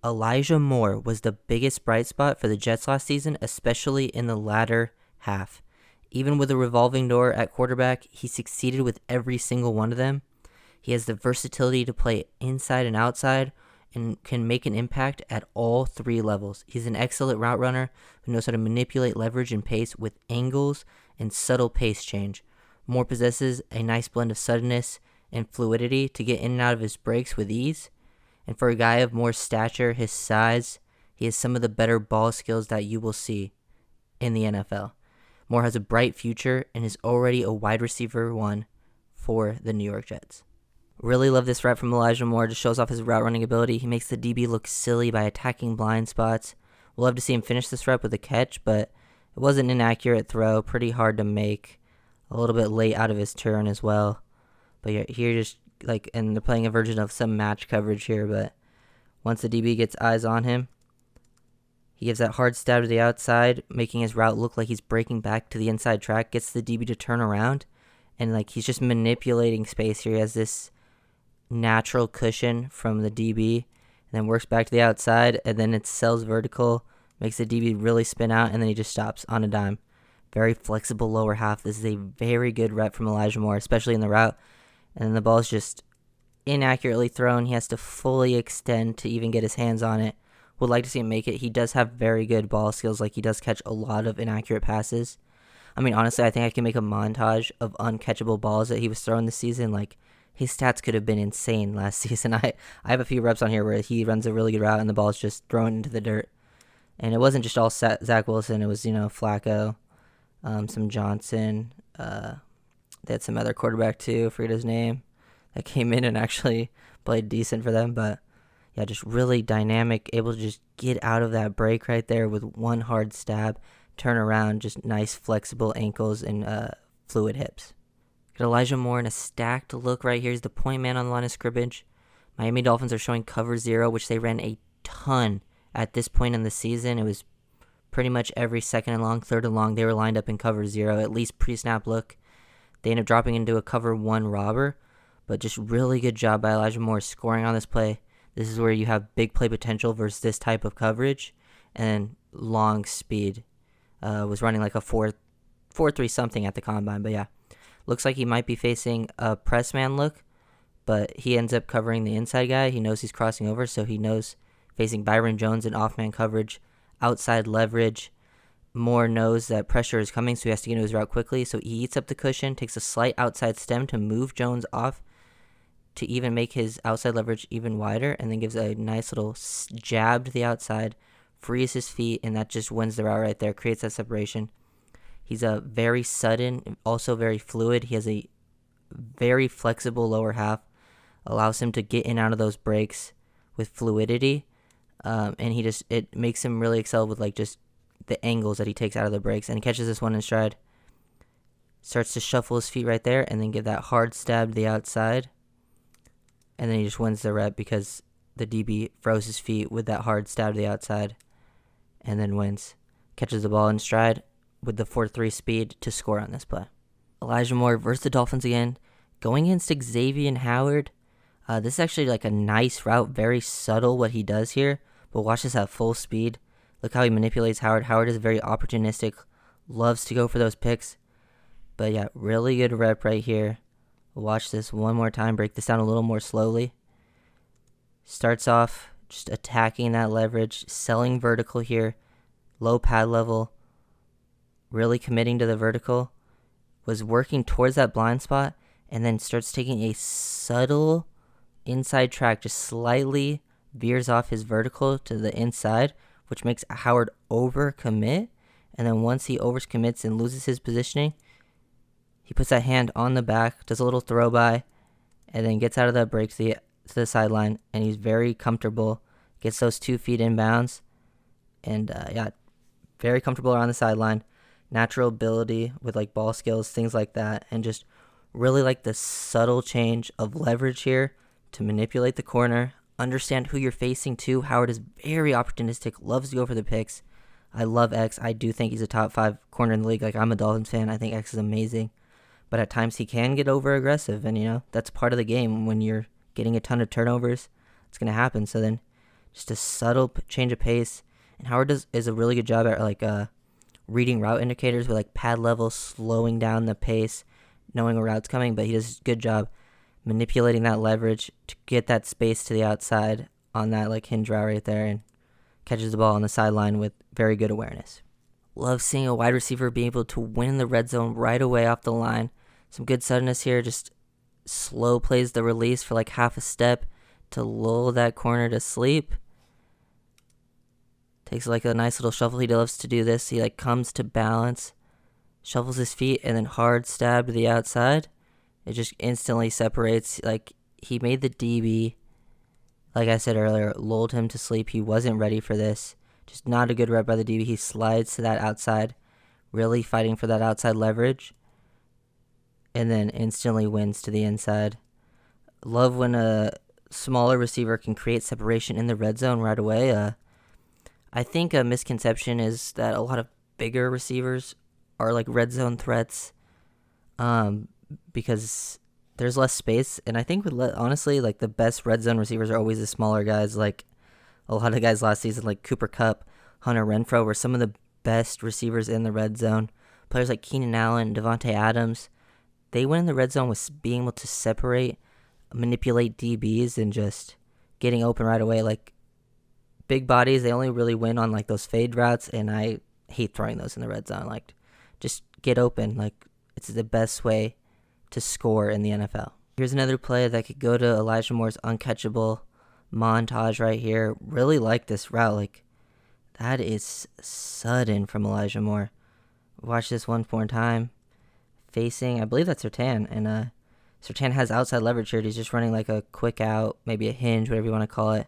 Elijah Moore was the biggest bright spot for the Jets last season, especially in the latter half. Even with a revolving door at quarterback, he succeeded with every single one of them. He has the versatility to play inside and outside and can make an impact at all three levels. He's an excellent route runner who knows how to manipulate leverage and pace with angles and subtle pace change. Moore possesses a nice blend of suddenness and fluidity to get in and out of his breaks with ease. And for a guy of more stature, his size, he has some of the better ball skills that you will see in the NFL. Moore has a bright future and is already a wide receiver one for the New York Jets. Really love this route from Elijah Moore. Just shows off his route running ability. He makes the DB look silly by attacking blind spots. We'll love to see him finish this route with a catch, but it was an inaccurate throw. Pretty hard to make. A little bit late out of his turn as well. But yeah, here just and they're playing a version of some match coverage here, but once the DB gets eyes on him, he gives that hard stab to the outside, making his route look like he's breaking back to the inside track, gets the DB to turn around, and he's just manipulating space here. He has this natural cushion from the DB, and then works back to the outside, and then it sells vertical, makes the DB really spin out, and then he just stops on a dime. Very flexible lower half. This is a very good rep from Elijah Moore, especially in the route. And then the ball is just inaccurately thrown. He has to fully extend to even get his hands on it. Would like to see him make it. He does have very good ball skills. He does catch a lot of inaccurate passes. I mean, honestly, I think I can make a montage of uncatchable balls that he was throwing this season. His stats could have been insane last season. I have a few reps on here where he runs a really good route and the ball is just thrown into the dirt. And it wasn't just all Zach Wilson. It was, Flacco, some Johnson, they had some other quarterback too, I forget his name, that came in and actually played decent for them. But yeah, just really dynamic, able to just get out of that break right there with one hard stab, turn around, just nice flexible ankles and fluid hips. Got Elijah Moore in a stacked look right here. He's the point man on the line of scrimmage. Miami Dolphins are showing cover zero, which they ran a ton at this point in the season. It was pretty much every second and long, third and long, they were lined up in cover zero, at least pre-snap look. They end up dropping into a cover one robber, but just really good job by Elijah Moore scoring on this play. This is where you have big play potential versus this type of coverage, and long speed. Was running like a 4.3 something at the combine, but yeah. Looks like he might be facing a press man look, but he ends up covering the inside guy. He knows he's crossing over, so he knows facing Byron Jones in off-man coverage, outside leverage. Moore knows that pressure is coming, so he has to get into his route quickly. So he eats up the cushion, takes a slight outside stem to move Jones off to even make his outside leverage even wider, and then gives a nice little jab to the outside, frees his feet, and that just wins the route right there, creates that separation. He's a very sudden, also very fluid. He has a very flexible lower half, allows him to get in and out of those breaks with fluidity, and it makes him really excel with just the angles that he takes out of the breaks, and he catches this one in stride. Starts to shuffle his feet right there, and then give that hard stab to the outside, and then he just wins the rep because the DB froze his feet with that hard stab to the outside, and then wins. Catches the ball in stride with the 4.3 speed to score on this play. Elijah Moore versus the Dolphins again, going against Xavier Howard. This is actually a nice route, very subtle what he does here, but watch this at full speed. Look how he manipulates Howard. Howard is very opportunistic, loves to go for those picks. But yeah, really good rep right here. Watch this one more time, break this down a little more slowly. Starts off just attacking that leverage, selling vertical here, low pad level, really committing to the vertical, was working towards that blind spot, and then starts taking a subtle inside track, just slightly veers off his vertical to the inside, which makes Howard overcommit, and then once he overcommits and loses his positioning, he puts that hand on the back, does a little throw by, and then gets out of that break to the sideline, and he's very comfortable, gets those 2 feet in bounds, and very comfortable around the sideline, natural ability with ball skills, things like that, and just really the subtle change of leverage here to manipulate the corner, understand who you're facing too. Howard is very opportunistic, loves to go for the picks. I love X. I do think he's a top 5 corner in the league. I'm a Dolphins fan. I think X is amazing. But at times he can get over aggressive, and that's part of the game. When you're getting a ton of turnovers, it's going to happen. So then Just a subtle change of pace. And Howard is a really good job at like reading route indicators with like pad level, slowing down the pace, knowing a route's coming. But he does a good job manipulating that leverage to get that space to the outside on that like hinge route right there, and catches the ball on the sideline with very good awareness. Love seeing a wide receiver be able to win in the red zone right away off the line. Some good suddenness here, just slow plays the release for like half a step to lull that corner to sleep. Takes like a nice little shuffle. He loves to do this. He like comes to balance, shuffles his feet, and then hard stab to the outside. It just instantly separates. Like, he made the DB, like I said earlier, lulled him to sleep. He wasn't ready for this. Just not a good rep by the DB. He slides to that outside, really fighting for that outside leverage, and then instantly wins to the inside. Love when a smaller receiver can create separation in the red zone right away. I think a misconception is that a lot of bigger receivers are like red zone threats, because there's less space. And I think honestly, like the best red zone receivers are always the smaller guys. Like a lot of guys last season, like Cooper Kupp, Hunter Renfrow, were some of the best receivers in the red zone. Players like Keenan Allen, Devontae Adams, they win in the red zone with being able to separate, manipulate DBs, and just getting open right away. Like big bodies, they only really win on like those fade routes, and I hate throwing those in the red zone. Like, just get open. Like, it's the best way to score in the NFL. Here's another play that could go to Elijah Moore's uncatchable montage right here. Really like this route. Like, that is sudden from Elijah Moore. Watch this one more time. Facing, I believe that's Surtain, and Surtain has outside leverage here. He's just running like a quick out, maybe a hinge, whatever you want to call it.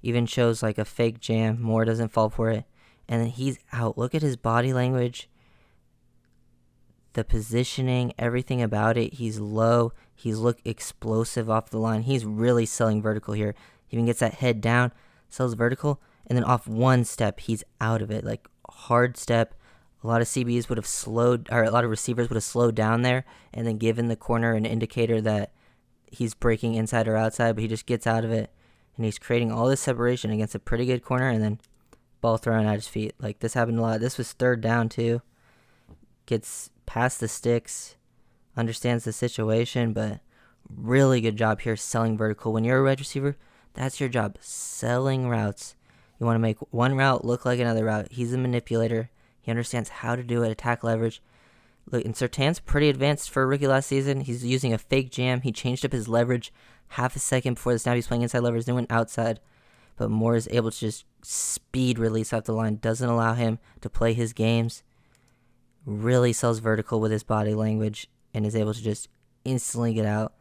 Even shows like a fake jam. Moore doesn't fall for it, and then he's out. Look at his body language, the positioning, everything about it. He's low. He's look explosive off the line. He's really selling vertical here. He even gets that head down, sells vertical, and then off one step, he's out of it. Like, hard step. A lot of CBs would have slowed, or a lot of receivers would have slowed down there and then given the corner an indicator that he's breaking inside or outside, but he just gets out of it, and he's creating all this separation against a pretty good corner, and then ball thrown at his feet. Like, this happened a lot. This was third down, too. Gets past the sticks, understands the situation, but really good job here selling vertical. When you're a wide receiver, that's your job, selling routes. You want to make one route look like another route. He's a manipulator. He understands how to do it, attack leverage. Look, and Surtain's pretty advanced for a rookie last season. He's using a fake jam. He changed up his leverage half a second before the snap. He's playing inside leverage, then went outside. But Moore is able to just speed release off the line. Doesn't allow him to play his games. Really sells vertical with his body language and is able to just instantly get out.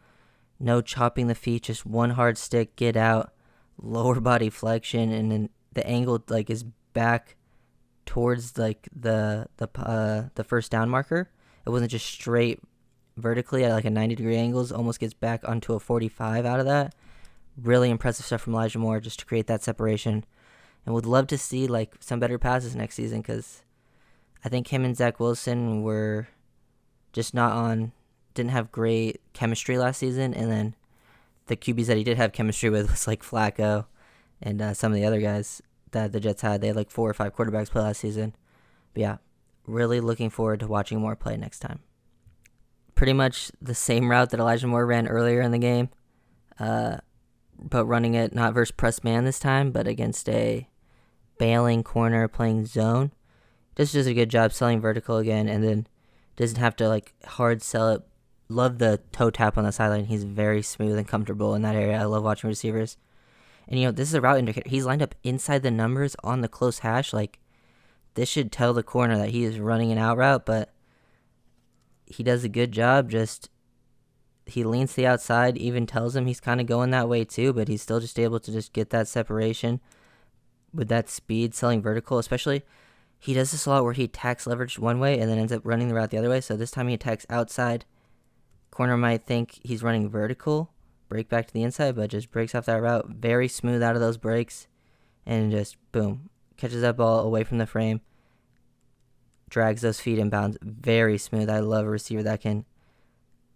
No chopping the feet, just one hard stick, get out. Lower body flexion, and then the angle like is back towards like the first down marker. It wasn't just straight vertically at like a 90-degree angles. Almost gets back onto a 45 out of that. Really impressive stuff from Elijah Moore just to create that separation. And would love to see like some better passes next season, because I think him and Zach Wilson were just didn't have great chemistry last season. And then the QBs that he did have chemistry with was like Flacco and some of the other guys that the Jets had. They had like 4 or 5 quarterbacks play last season. But yeah, really looking forward to watching Moore play next time. Pretty much the same route that Elijah Moore ran earlier in the game, but running it not versus press man this time, but against a bailing corner playing zone. Just does a good job selling vertical again, and then doesn't have to like hard sell it. Love the toe tap on the sideline. He's very smooth and comfortable in that area. I love watching receivers. And, this is a route indicator. He's lined up inside the numbers on the close hash. Like, this should tell the corner that he is running an out route, but he does a good job. Just, he leans to the outside, even tells him he's kind of going that way too, but he's still just able to just get that separation with that speed, selling vertical. Especially, he does this a lot where he attacks leverage one way and then ends up running the route the other way. So this time he attacks outside. Corner might think he's running vertical, break back to the inside, but just breaks off that route. Very smooth out of those breaks, and just, boom, catches that ball away from the frame, drags those feet inbounds. Very smooth. I love a receiver that can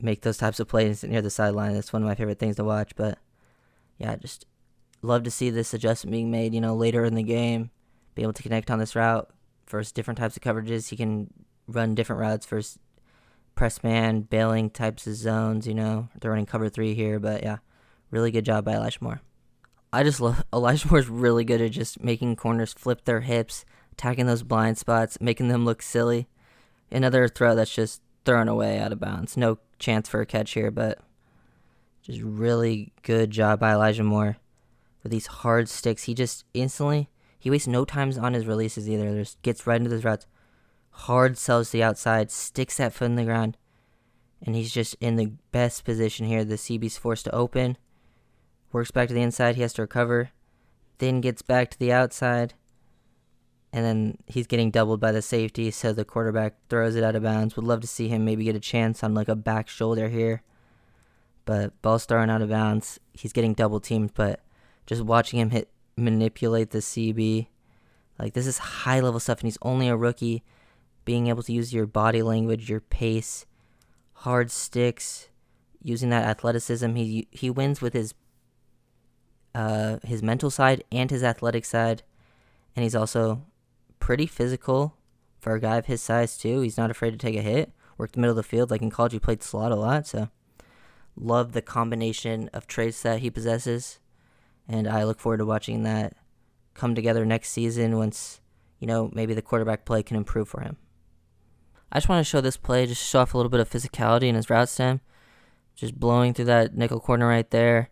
make those types of plays near the sideline. That's one of my favorite things to watch. But, yeah, just love to see this adjustment being made, later in the game, be able to connect on this route for different types of coverages. He can run different routes for press man, bailing types of zones, They're running cover 3 here, but yeah, really good job by Elijah Moore. I just love Elijah Moore's really good at just making corners flip their hips, attacking those blind spots, making them look silly. Another throw that's just thrown away out of bounds. No chance for a catch here, but just really good job by Elijah Moore with these hard sticks. He just instantly, he wastes no time on his releases either. Just gets right into those routes. Hard sells to the outside, sticks that foot in the ground, and he's just in the best position here. The CB's forced to open. Works back to the inside. He has to recover. Then gets back to the outside. And then he's getting doubled by the safety, so the quarterback throws it out of bounds. Would love to see him maybe get a chance on like a back shoulder here. But ball's thrown out of bounds. He's getting double teamed, but just watching him manipulate the CB. Like, this is high level stuff, and he's only a rookie. Being able to use your body language, your pace, hard sticks, using that athleticism. He wins with his mental side and his athletic side, and he's also pretty physical for a guy of his size too. He's not afraid to take a hit. Worked the middle of the field. Like in college, he played slot a lot, so love the combination of traits that he possesses, and I look forward to watching that come together next season once, maybe the quarterback play can improve for him. I just want to show this play, just show off a little bit of physicality in his route stem, just blowing through that nickel corner right there,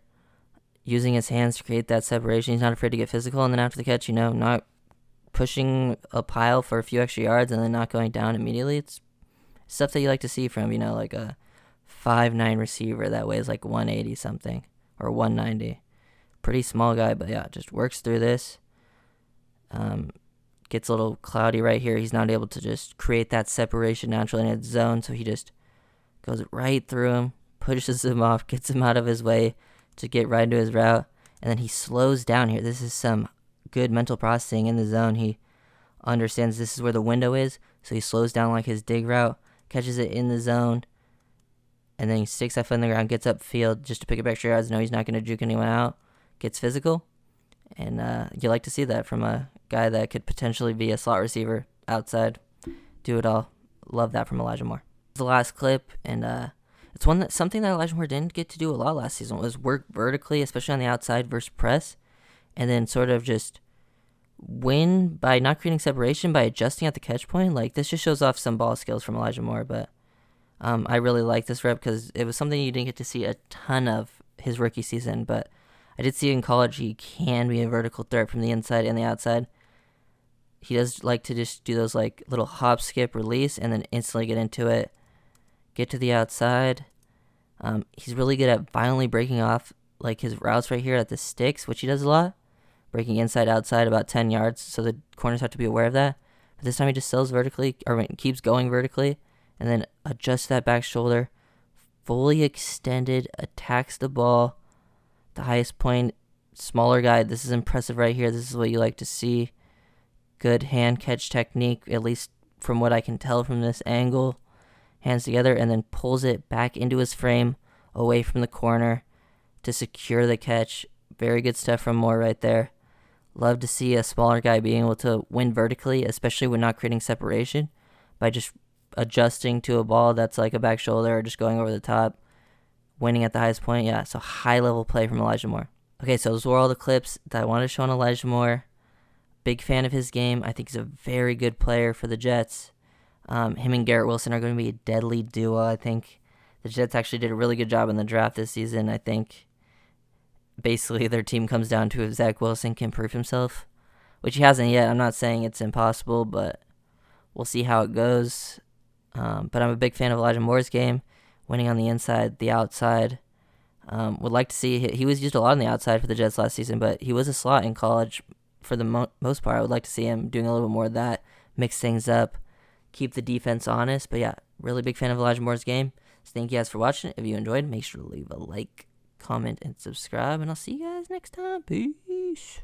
using his hands to create that separation. He's not afraid to get physical, and then after the catch, not pushing a pile for a few extra yards and then not going down immediately. It's stuff that you like to see from, like a 5'9" receiver that weighs like 180 something or 190. Pretty small guy, but yeah, just works through this. Gets a little cloudy right here. He's not able to just create that separation naturally in his zone, so he just goes right through him, pushes him off, gets him out of his way to get right into his route, and then he slows down here. This is some good mental processing in the zone. He understands this is where the window is, so he slows down like his dig route, catches it in the zone, and then he sticks that foot in the ground, gets upfield just to pick up extra yards. No, he's not going to juke anyone out. Gets physical, and you like to see that from a guy that could potentially be a slot receiver outside. Do it all. Love that from Elijah Moore. The last clip, and it's something that Elijah Moore didn't get to do a lot last season, was work vertically, especially on the outside versus press, and then sort of just win by not creating separation, by adjusting at the catch point. Like, this just shows off some ball skills from Elijah Moore, but I really like this rep because it was something you didn't get to see a ton of his rookie season, but I did see in college he can be a vertical threat from the inside and the outside. He does like to just do those like little hop, skip, release, and then instantly get into it. Get to the outside. He's really good at violently breaking off like his routes right here at the sticks, which he does a lot. Breaking inside, outside about 10 yards, so the corners have to be aware of that. But this time he just sells vertically, or keeps going vertically, and then adjusts that back shoulder. Fully extended, attacks the ball. The highest point, smaller guy. This is impressive right here. This is what you like to see. Good hand catch technique, at least from what I can tell from this angle. Hands together and then pulls it back into his frame away from the corner to secure the catch. Very good stuff from Moore right there. Love to see a smaller guy being able to win vertically, especially when not creating separation, by just adjusting to a ball that's like a back shoulder or just going over the top. Winning at the highest point, yeah, so high-level play from Elijah Moore. Okay, so those were all the clips that I wanted to show on Elijah Moore. Big fan of his game. I think he's a very good player for the Jets. Him and Garrett Wilson are going to be a deadly duo. I think the Jets actually did a really good job in the draft this season. I think basically their team comes down to if Zach Wilson can prove himself, which he hasn't yet. I'm not saying it's impossible, but we'll see how it goes. But I'm a big fan of Elijah Moore's game. Winning on the inside, the outside. Would like to see, he was used a lot on the outside for the Jets last season, but he was a slot in college for the most part. I would like to see him doing a little bit more of that, mix things up, keep the defense honest. But yeah, really big fan of Elijah Moore's game. So thank you guys for watching. If you enjoyed, make sure to leave a like, comment, and subscribe, and I'll see you guys next time. Peace.